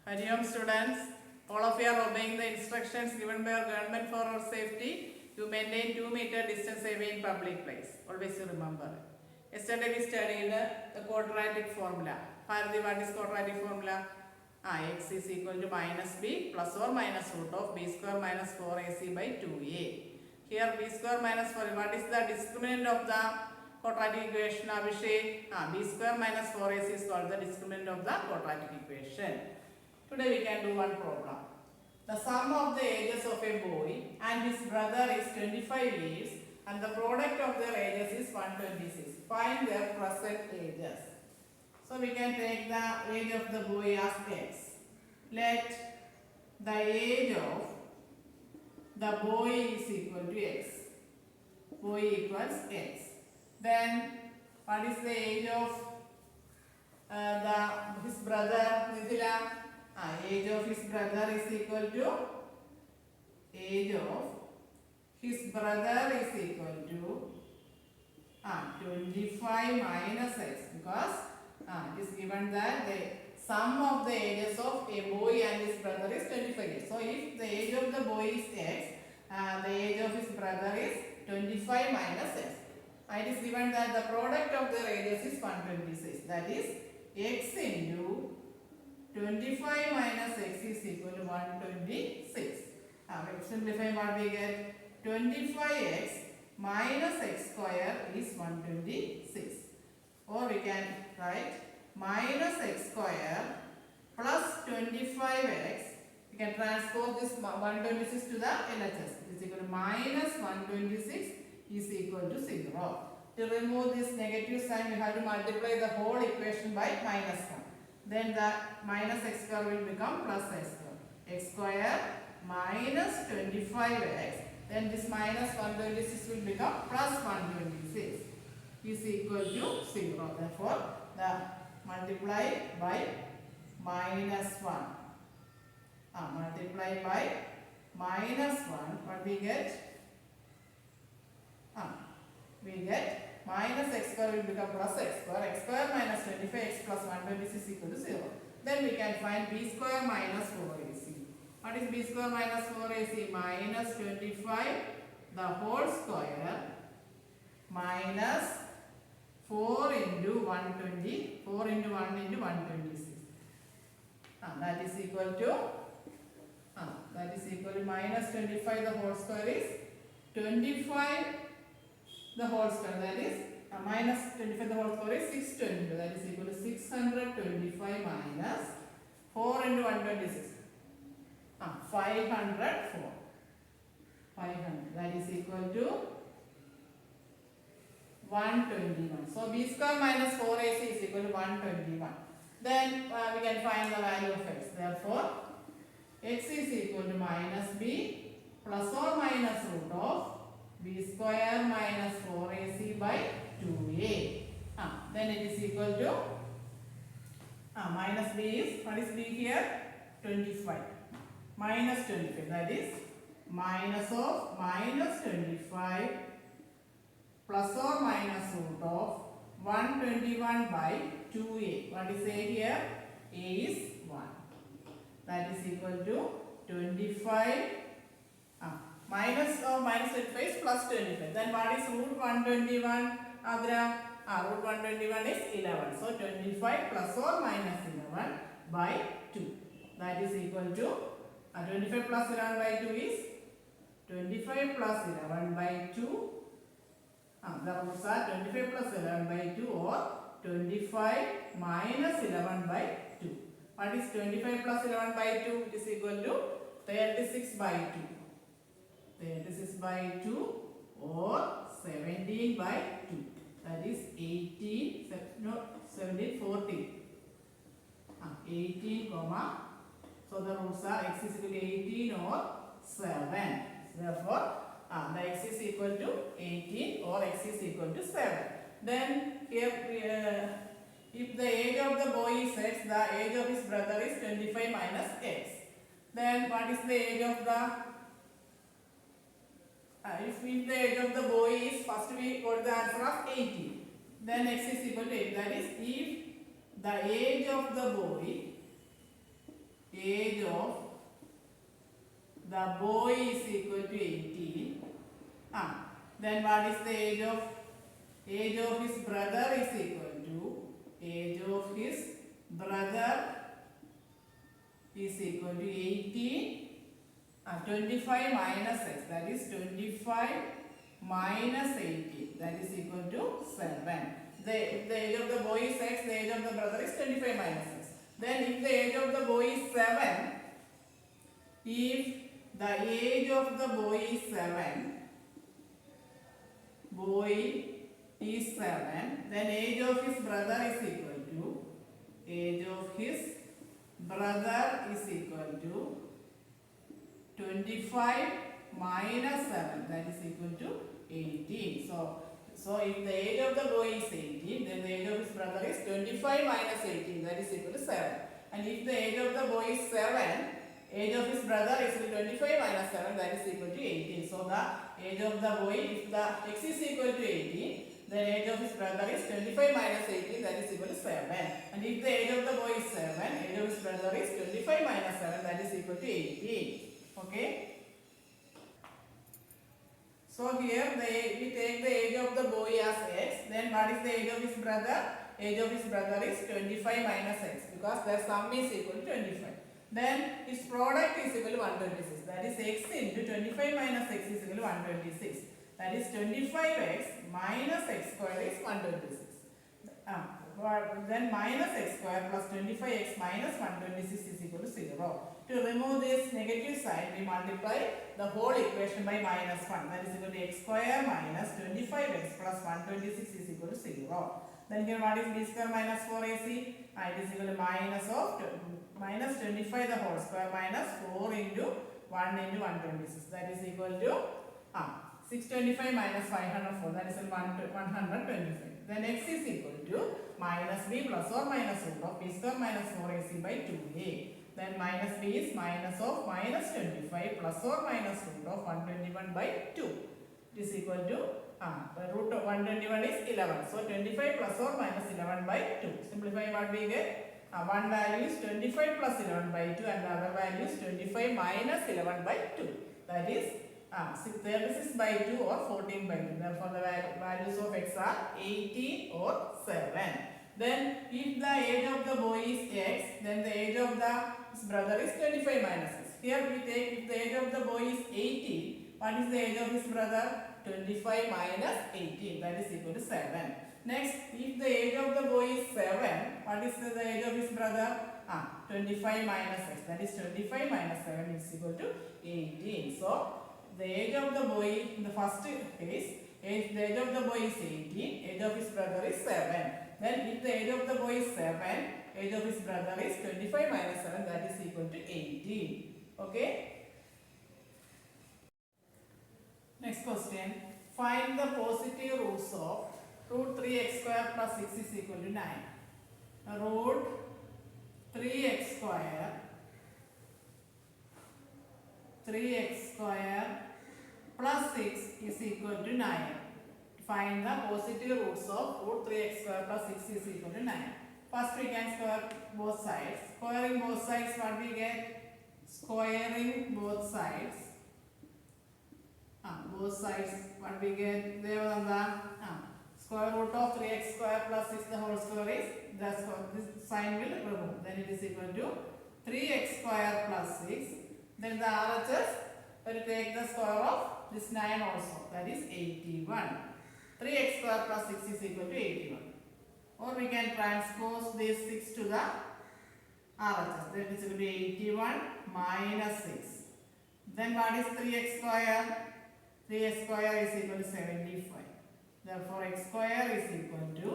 Hariom students, all of you are obeying the instructions given by our government for our safety to maintain 2-meter distance away in public place. Always remember. Yesterday we studied the quadratic formula. Bharati, what is quadratic formula? X is equal to minus b plus or minus root of b square minus 4ac by 2a. Here b square minus 4, what is the discriminant of the quadratic equation? Abhishek, b square minus 4ac is called the discriminant of the quadratic equation. Today we can do one problem. The sum of the ages of a boy and his brother is 25 years and the product of their ages is 126. Find their present ages. So we can take the age of the boy as x. Let the age of the boy is equal to x. Boy equals x. Then what is the age of his brother? Nidila? Age of his brother is equal to age of his brother is equal to 25 minus x, because it is given that the sum of the ages of a boy and his brother is 25 years. So if the age of the boy is x, the age of his brother is 25 minus x. It is given that the product of their ages is 126. That is x into 25 minus x is equal to 126. We simplify what we get. 25x minus x square is 126. Or we can write minus x square plus 25x. We can transpose this 126 to the LHS. It is equal to minus 126 is equal to 0. To remove this negative sign, we have to multiply the whole equation by minus 1. Then the minus x square will become plus x square. X square minus 25x. Then this minus 126 will become plus 126 is equal to 0. Therefore, the multiply by minus 1. Multiply by minus 1. What we get? We get minus x square will become plus x square. X square minus 25x plus 126 is equal to 0. Then we can find b square minus 4ac. What is b square minus 4ac? Minus 25 the whole square minus 4 into 120. 4 into 1 into 126. That is equal to minus 25 the whole square is 25 the whole square, that is minus 25 the whole square is 622, that is equal to 625 minus 4 into 126, 504, 500, that is equal to 121. So b square minus 4ac is equal to 121. Then we can find the value of x. Therefore, x is equal to minus b plus or minus root of b square minus 4ac by 2a. Then it is equal to minus b is, what is b here? 25. Minus 25, that is minus of minus 25 plus or minus root of 121 by 2a. What is a here? A is 1. That is equal to 25 minus 25 is plus 25. Then what is root 121? Root 121 is 11. So 25 plus or minus 11 by 2. That is equal to 25 plus 11 by 2 is 25 plus 11 by 2. The roots are 25 plus 11 by 2 or 25 minus 11 by 2. What is 25 plus 11 by 2? It is equal to 36 by 2. 36 by 2 or 17 by 2. That is 18, no, 17, 14. 18, comma. So the roots are x is equal to 18 or 7. Therefore, the x is equal to 18 or x is equal to 7. Then here, if the age of the boy is x, the age of his brother is 25 minus x. Then what is the age of the if the age of the boy is, first we got the answer of 18. Then x is equal to 8. That is, if the age of the boy the boy is equal to 18. Then what is the age of his brother is equal to age of his brother is equal to 18. 25 minus x, that is 25 minus 18, that is equal to 7. If the age of the boy is x, the age of the brother is 25 minus x. Then if the age of the boy is 7, if the age of the boy is 7, then age of his brother is equal to 25 minus 7, that is equal to 18. So if the age of the boy is 18, then the age of his brother is 25 minus 18, that is equal to 7. And if the age of the boy is 7, age of his brother is 25 minus 7, that is equal to 18. So the age of the boy, if the x is equal to 18, then age of his brother is 25 minus 18, that is equal to 7. And if the age of the boy is 7, age of his brother is 25 minus 7, that is equal to 18. Okay. So here we take the age of the boy as x. Then what is the age of his brother? Age of his brother is 25 minus x, because their sum is equal to 25. Then its product is equal to 126. That is x into 25 minus x is equal to 126. That is 25x minus x square is 126. Then minus x square plus 25x minus 126 is equal to 0. To remove this negative sign, we multiply the whole equation by minus 1. That is equal to x square minus 25x plus 126 is equal to 0. Then here what is b square minus 4ac? It is equal to minus 25 the whole square minus 4 into 1 into 126. That is equal to 625 minus 504. That is 125. Then x is equal to minus b plus or minus root of b square minus 4ac by 2a. Then minus b is minus of minus 25 plus or minus root of 121 by 2. It is equal to root of 121 is 11. So 25 plus or minus 11 by 2. Simplify what we get. One value is 25 plus 11 by 2 and the other value is 25 minus 11 by 2. That is 36 by 2 or 14 by 2. Therefore the values of x are 18 or 7. Then if the age of the boy is x, then the age of his brother is 25 minus x. Here we take, if the age of the boy is 18, what is the age of his brother? 25 minus 18, that is equal to 7. Next, if the age of the boy is 7, what is the age of his brother? 25 minus x, that is 25 minus 7 is equal to 18. So the age of the boy in the first case, the age of the boy is 18, age of his brother is 7. Then if the age of the boy is 7, age of his brother is 25 minus 7, that is equal to 18. Okay. Next question. Find the positive roots of root 3x square plus 6 is equal to 9. Root 3x square plus 6 is equal to 9. Find the positive roots of root 3x square plus 6 is equal to 9. First we can square both sides. Squaring both sides, what we get? Squaring both sides. Both sides, what we get? Square root of 3x square plus 6 the whole square is, this sign will remove. Then it is equal to 3x square plus 6. Then the RHS will take the square of this 9 also, that is 81. 3x square plus 6 is equal to 81. Or we can transpose this 6 to the RHS. That is equal to 81 minus 6. Then what is 3x square? 3x square is equal to 75. Therefore, x square is equal to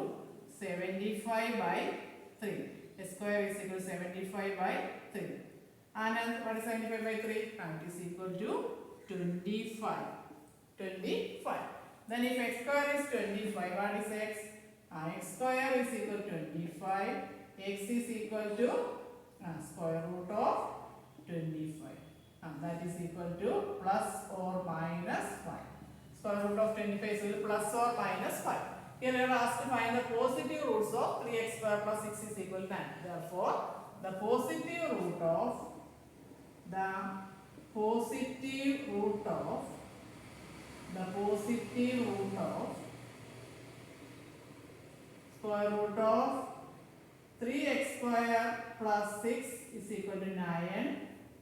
75 by 3. X square is equal to 75 by 3. And what is 75 by 3? It is equal to 25. 25. Then if x square is 25, what is x? X square is equal to 25. X is equal to square root of 25. That is equal to plus or minus 5. Square root of 25 is equal to plus or minus 5. Here we are asked to find the positive roots of 3x square plus 6 is equal to 9. Therefore, the positive root of the positive root of square root of 3x square plus 6 is equal to 9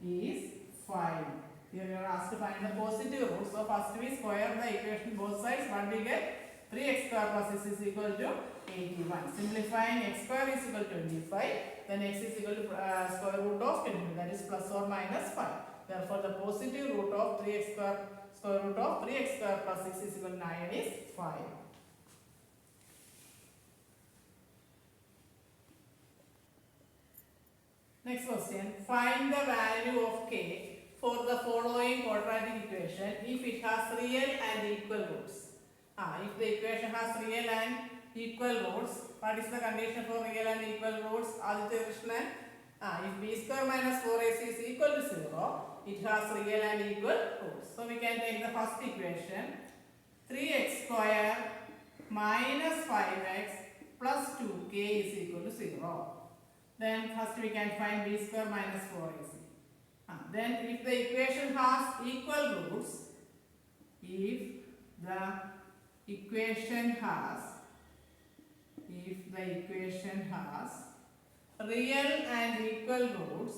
is 5. Here we are asked to find the positive root. So first we square the equation both sides. What we get? 3x square plus 6 is equal to 81. Simplifying, x square is equal to 25. Then x is equal to square root of 25. That is plus or minus 5. Therefore the positive root of 3x square root of 3x square plus 6 is equal to 9 is 5. Next question. Find the value of k for the following quadratic equation if it has real and equal roots. If the equation has real and equal roots, what is the condition for real and equal roots? Aditya Krishnan. If b square minus 4ac is equal to 0, it has real and equal roots. So we can take the first equation. 3x square minus 5x plus 2k is equal to 0. Then first we can find b square minus 4ac. Then if the equation has equal roots, if the equation has real and equal roots,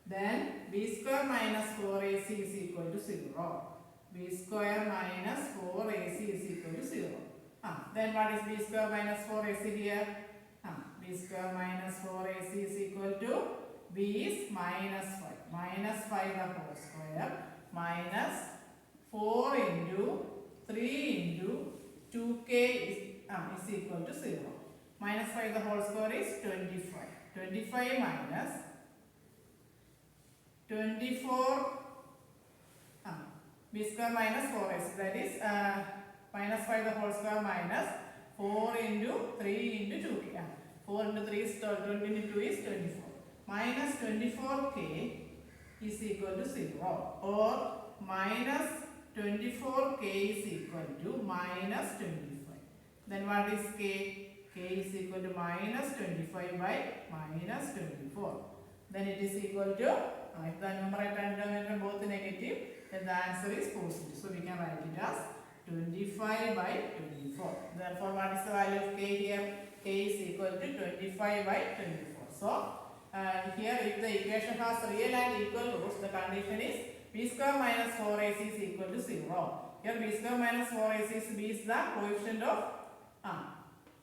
then b square minus 4ac is equal to 0. b square minus 4ac is equal to 0. Then what is b square minus 4ac here? B square minus 4ac is equal to b is minus 5. Minus 5 the whole square minus 4 into 3 into 2k is equal to 0. Minus 5 the whole square is 25. 25 minus 24 b square minus 4ac, that is minus 5 the whole square minus 4 into 3 into 2k. 4 into 3 is 20 into 2 is 24. Minus 24k is equal to 0, or minus 24k is equal to minus 25. Then what is k? K is equal to minus 25 by minus 24. Then it is equal to, if the numerator and denominator are both negative, then the answer is positive. So we can write it as 25 by 24. Therefore, what is the value of k here? K is equal to 25 by 24. So, here if the equation has real and equal roots, the condition is b square minus 4ac is equal to 0. Here b square minus 4ac is b is the coefficient of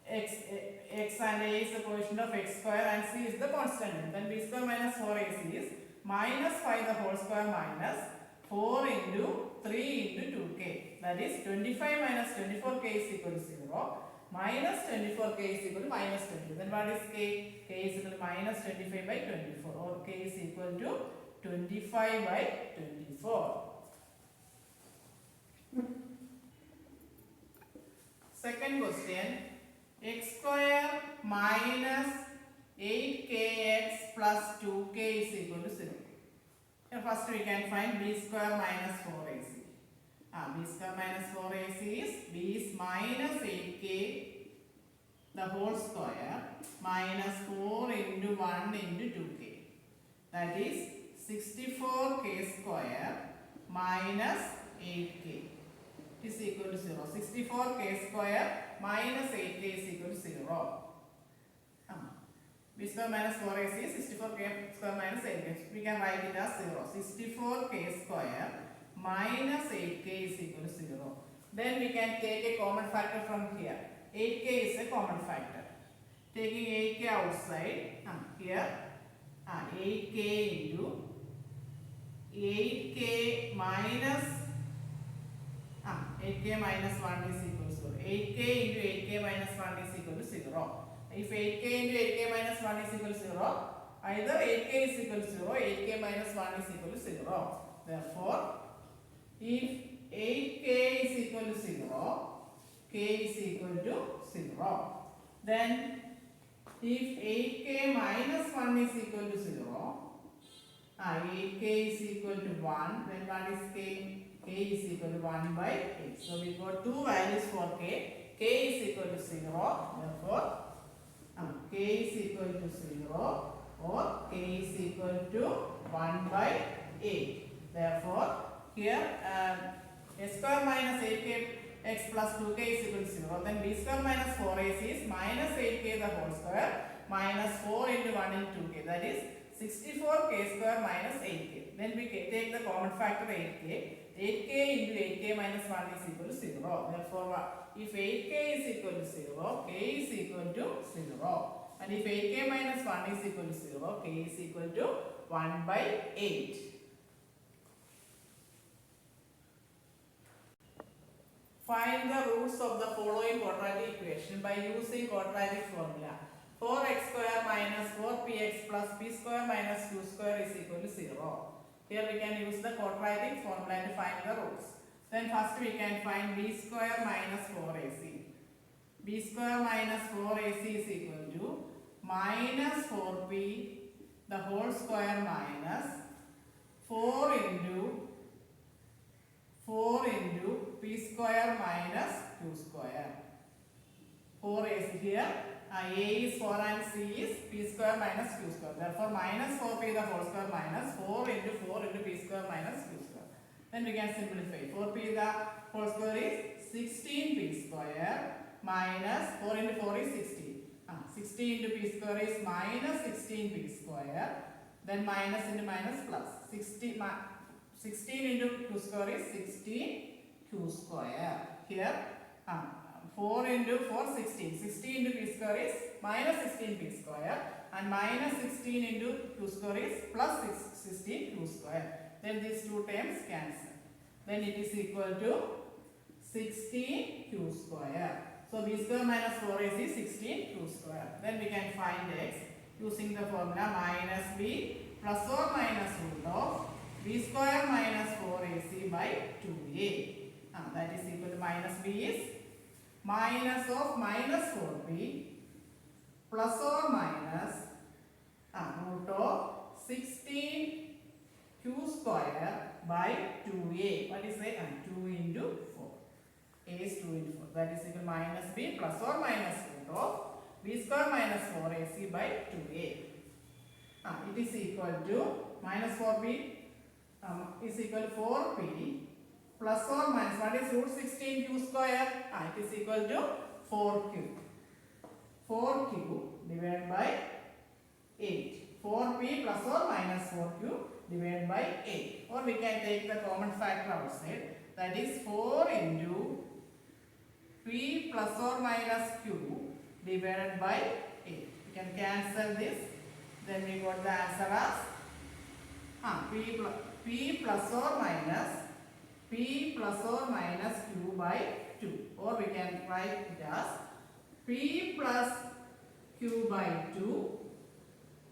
x and a is the coefficient of x square and c is the constant. Then b square minus 4ac is minus 5 the whole square minus 4 into 3 into 2k. That is 25 minus 24k is equal to 0. Minus 24k is equal to minus 20. Then what is k? K is equal to minus 25 by 24, or k is equal to 25 by 24. Second question. X square minus 8kx plus 2k is equal to 0. Here first we can find b square minus 4ac. B square minus 4ac is b is minus 8k the whole square minus 4 into 1 into 2k. That is 64k square minus 8k is equal to 0. 64k square minus 8k is equal to 0. B square minus 4ac is 64k square minus 8k. We can write it as 0. 64k square minus 8k is equal to 0. Then we can take a common factor from here. 8k is a common factor. Taking 8k outside, here 8k into 8k minus 8k minus 1 is equal to 0. 8k into 8k minus 1 is equal to 0. If 8k into 8k minus 1 is equal to 0, either 8k is equal to 0, 8k minus 1 is equal to 0. Therefore, if 8k is equal to 0, k is equal to 0. Then, if 8k minus 1 is equal to 0, 8k is equal to 1, then what is k? K is equal to 1 by 8. So, we got two values for k. K is equal to 0. Therefore, K is equal to 0 or K is equal to 1 by 8. Therefore, here a square minus 8kx plus 2k is equal to 0. Then b square minus 4ac is minus 8k the whole square minus 4 into 1 into 2k. That is 64k square minus 8k. Then we take the common factor 8k. 8k into 8k minus 1 is equal to 0. Therefore, if 8k is equal to 0, k is equal to 0. And if 8k minus 1 is equal to 0, k is equal to 1 by 8. Find the roots of the following quadratic equation by using quadratic formula. 4x square minus 4px plus p square minus q square is equal to 0. Here we can use the quadratic formula to find the roots. Then first we can find b square minus 4ac. b square minus 4ac is equal to minus 4p the whole square minus 4 into p square minus q square. 4ac here. A is 4 and c is p square minus q square. Therefore, minus 4p the whole square minus 4 into p square minus q square. Then we can simplify. 4p the whole square is 16p square minus 4 into 4 is 16. 16 into p square is minus 16p square. Then minus into minus plus. 16 into q square is 16q square. Here 4 into 4 16. 16 into p square is minus 16p square and minus 16 into q square is plus 16q square. Then these two terms cancel. Then it is equal to 16q square. So b square minus 4ac is 16q square. Then we can find x using the formula minus b plus or minus root of b square minus 4ac by 2a. That is equal to minus b is minus of minus 4b plus or minus root of 16q square by 2a. What is it? 2 into 4. A is 2 into 4. That is equal to minus b plus or minus root of b square minus 4ac by 2a. It is equal to minus 4b is equal to 4p plus or minus, what is root 16q square? It is equal to 4q. 4q divided by 8. 4p plus or minus 4q divided by 8. Or we can take the common factor outside. That is 4 into p plus or minus q divided by 8. We can cancel this. Then we got the answer as p plus or minus q by 2, or we can write it as p plus q by 2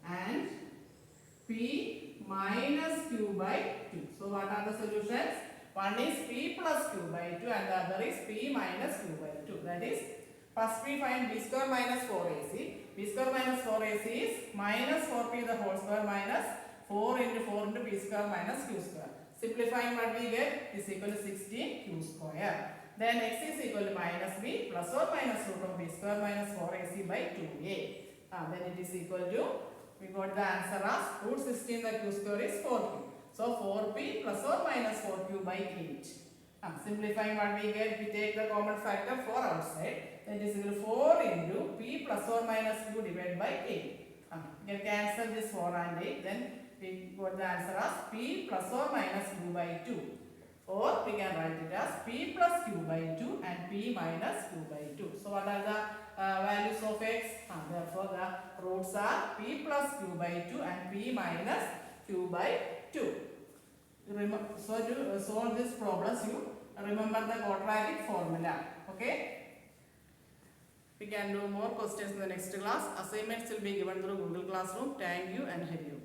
and p minus q by 2. So what are the solutions? One is p plus q by 2 and the other is p minus q by 2. That is, first we find b square minus 4ac. b square minus 4ac is minus 4p the whole square minus 4 into 4 into p square minus q square. Simplifying, what we get is equal to 16q square. Then x is equal to minus b plus or minus root of b square minus 4ac by 2a. Then it is equal to, we got the answer as root 16 the q square is 4p. So 4p plus or minus 4q by 8. Simplifying, what we get, we take the common factor 4 outside. Then it is equal to 4 into p plus or minus q divided by 8. You can cancel this 4 and 8. Then we got the answer as p plus or minus q by 2. Or we can write it as p plus q by 2 and p minus q by 2. So what are the values of x? Therefore the roots are p plus q by 2 and p minus q by 2. So to solve this problem, you remember the quadratic formula. Okay? We can do more questions in the next class. Assignments will be given through Google Classroom. Thank you and help you.